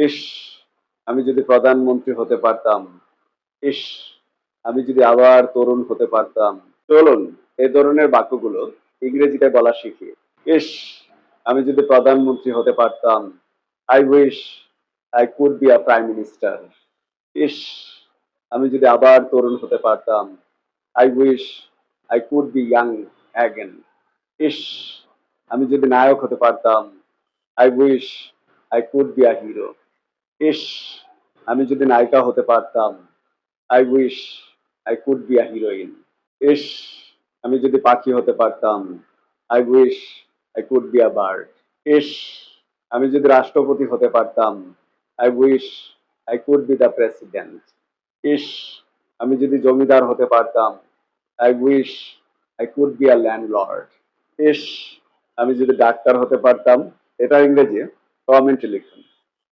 ইস, আমি যদি প্রধানমন্ত্রী হতে পারতাম। ইস, আমি যদি আবার তরুণ হতে পারতাম। চলুন এই ধরনের বাক্যগুলো ইংরেজিতে বলা শিখি। ইস, আমি যদি প্রধানমন্ত্রী হতে পারতাম। I wish I could be a prime minister. ইস, আমি যদি আবার তরুণ হতে পারতাম। I wish I could be young again. ইস, আমি যদি নায়ক হতে পারতাম। I wish I could be a hero. ইস, আমি যদি নায়িকা হতে পারতাম। I wish I could be a heroine. ইস, আমি যদি পাখি হতে পারতাম। I wish I could be a bird. ইস, আমি যদি রাষ্ট্রপতি হতে পারতাম। I wish I could be the president. ইস, আমি যদি জমিদার হতে পারতাম। I wish I could be a landlord. ইস, আমি যদি ডাক্তার হতে পারতাম। এটা ইংরেজি, কমেন্টে লিখুন।